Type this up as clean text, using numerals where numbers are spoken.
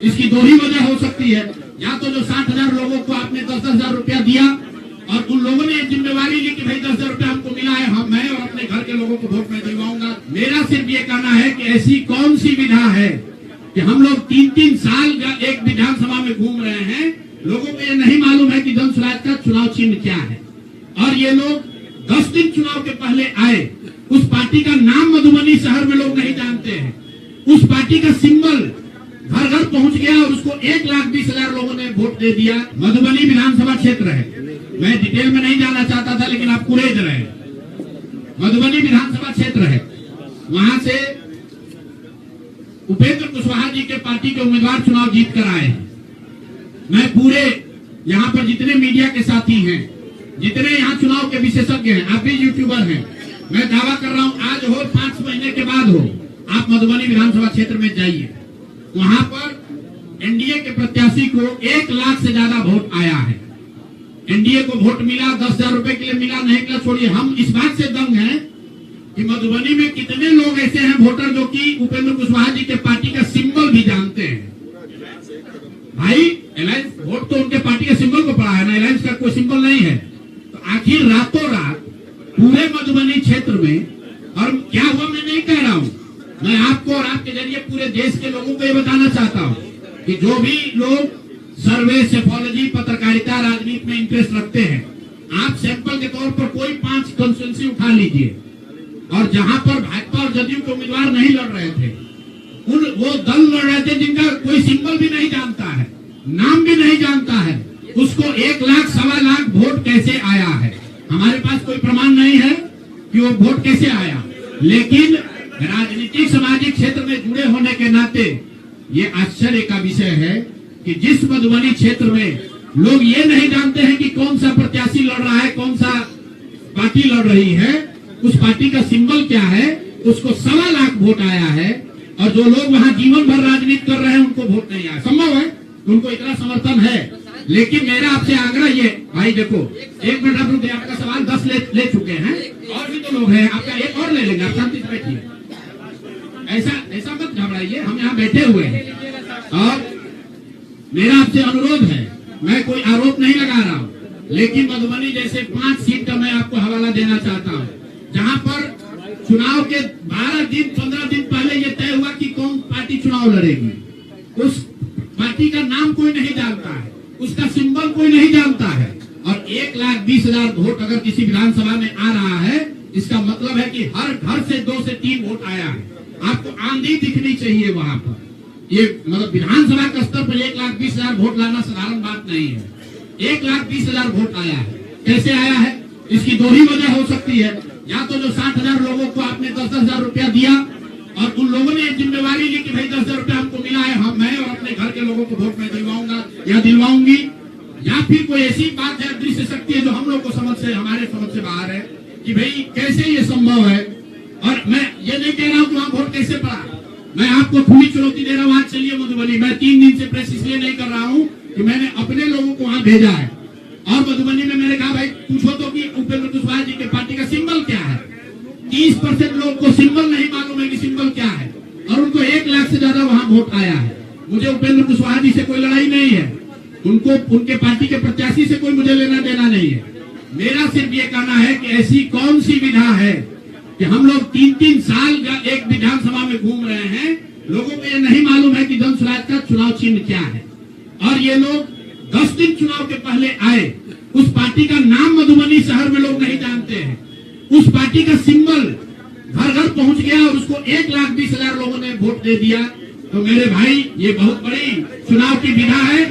इसकी दो ही वजह हो सकती है, या तो जो 60,000 लोगों को आपने 10,000 रुपया दिया और उन लोगों ने जिम्मेवारी ली कि भाई 10,000 रुपया हमको मिला है, हम मैं और अपने घर के लोगों को वोट में दिलवाऊंगा। मेरा सिर्फ ये कहना है कि ऐसी कौन सी विधा है कि हम लोग 3-3 साल एक विधानसभा में घूम रहे हैं, लोगों को ये नहीं मालूम है कि जन स्वराज का चुनाव चिन्ह क्या है। और ये लोग 10 दिन चुनाव के पहले आए, उस पार्टी का नाम मधुबनी शहर में लोग नहीं जानते हैं, उस पार्टी का सिंबल घर घर पहुंच गया और उसको 1,20,000 लोगों ने वोट दे दिया। मधुबनी विधानसभा क्षेत्र है, मैं डिटेल में नहीं जाना चाहता था लेकिन आप कुरेद रहे। मधुबनी विधानसभा क्षेत्र है, वहां से उपेंद्र कुशवाहा जी के पार्टी के उम्मीदवार चुनाव जीत कर आए हैं। मैं पूरे यहाँ पर जितने मीडिया के साथी हैं, जितने यहाँ चुनाव के विशेषज्ञ हैं, आप भी यूट्यूबर हैं, मैं दावा कर रहा हूँ आज हो 5 महीने के बाद हो, आप मधुबनी विधानसभा क्षेत्र में जाइए, वहां पर एनडीए के प्रत्याशी को 1 लाख से ज्यादा वोट आया है। एनडीए को वोट मिला, 10,000 रुपए के लिए मिला, नहीं मिला छोड़िए, हम इस बात से दंग हैं कि मधुबनी में कितने लोग ऐसे हैं वोटर जो कि उपेंद्र कुशवाहा जी के पार्टी का सिंबल भी जानते हैं। भाई एलायंस वोट तो उनके पार्टी के सिंबल को पड़ा है ना, एलायंस का कोई सिंबल नहीं है। तो आखिर रातों रात पूरे मधुबनी क्षेत्र में, और क्या हुआ मैं नहीं कह रहा हूं, मैं आपको और आपके जरिए पूरे देश के लोगों को ये बताना चाहता हूं कि जो भी लोग सर्वे, सेफोलॉजी, पत्रकारिता, राजनीति में इंटरेस्ट रखते हैं, आप सैंपल के तौर पर कोई 5 कंस्टिट्यूएंसी उठा लीजिए, और जहां पर भाजपा और जदयू के उम्मीदवार नहीं लड़ रहे थे, वो दल लड़ रहे थे जिनका कोई सिंबल भी नहीं जानता है, नाम भी नहीं जानता है, उसको 1 लाख, 1.25 लाख वोट कैसे आया है। हमारे पास कोई प्रमाण नहीं है कि वो वोट कैसे आया, लेकिन राजनीतिक सामाजिक क्षेत्र में जुड़े होने के नाते ये आश्चर्य का विषय है कि जिस मधुबनी क्षेत्र में लोग ये नहीं जानते हैं कि कौन सा प्रत्याशी लड़ रहा है, कौन सा पार्टी लड़ रही है, उस पार्टी का सिंबल क्या है, उसको 1.25 लाख वोट आया है। और जो लोग वहां जीवन भर राजनीति कर रहे हैं उनको वोट नहीं आया। संभव है उनको इतना समर्थन है, लेकिन मेरा आपसे आग्रह ये, भाई देखो 1 मिनट आप रुकिए, आपका सवाल 10 ले चुके हैं, और भी तो लोग हैं, आपका एक और ले लेंगे, आप शांति से बैठिए, ऐसा मत घबराइए, हम यहाँ बैठे हुए हैं। और मेरा आपसे अनुरोध है, मैं कोई आरोप नहीं लगा रहा हूँ, लेकिन मधुबनी जैसे 5 सीट का मैं आपको हवाला देना चाहता हूँ, जहाँ पर चुनाव के 12 दिन 15 दिन पहले ये तय हुआ कि कौन पार्टी चुनाव लड़ेगी, उस पार्टी का नाम कोई नहीं जानता है, उसका सिंबल कोई नहीं जानता है, और 1,20,000 वोट अगर किसी विधानसभा में आ रहा है, इसका मतलब है कि हर घर से 2 से 3 वोट आया है। आपको आंधी दिखनी चाहिए वहां पर। ये मतलब विधानसभा के स्तर पर 1,20,000 वोट लाना साधारण बात नहीं है। 1,20,000 वोट आया है, कैसे आया है, इसकी 2 ही वजह हो सकती है, या तो जो 60,000 लोगों को आपने 10,000 रुपया दिया और उन लोगों ने जिम्मेवारी ली कि भाई 10,000 रुपया हमको मिला है, हम मैं और अपने घर के लोगों को वोट में दिलवाऊंगा या दिलवाऊंगी, या फिर कोई ऐसी बात है, दृश्य शक्ति है जो हम लोग को हमारे समझ से बाहर है कि भाई कैसे ये संभव है। और मैं ये नहीं कह रहा हूँ कि वहाँ वोट कैसे पड़ा, मैं आपको खुली चुनौती दे रहा हूँ, आज चलिए मधुबनी। मैं 3 दिन से प्रेस इसलिए नहीं कर रहा हूँ कि मैंने अपने लोगों को वहाँ भेजा है, और मधुबनी में मैंने कहा भाई पूछो तो कि उपेंद्र कुशवाहा जी के पार्टी का सिंबल क्या है। 30% लोग को सिंबल नहीं मालूम है कि सिंबल क्या है, और उनको 1 लाख से ज्यादा वहाँ वोट आया है। मुझे उपेंद्र कुशवाहा जी से कोई लड़ाई नहीं है, उनको उनके पार्टी के प्रत्याशी से कोई मुझे लेना देना नहीं है। मेरा सिर्फ ये कहना है कि ऐसी कौन सी विधा है कि हम लोग 3-3 साल एक विधानसभा में घूम रहे हैं, लोगों को ये नहीं मालूम है कि जन स्वराज का चुनाव चिन्ह क्या है। और ये लोग 10 दिन चुनाव के पहले आए, उस पार्टी का नाम मधुबनी शहर में लोग नहीं जानते हैं, उस पार्टी का सिंबल घर घर पहुंच गया और उसको 1,20,000 लोगों ने वोट दे दिया। तो मेरे भाई ये बहुत बड़ी चुनाव की विधा है।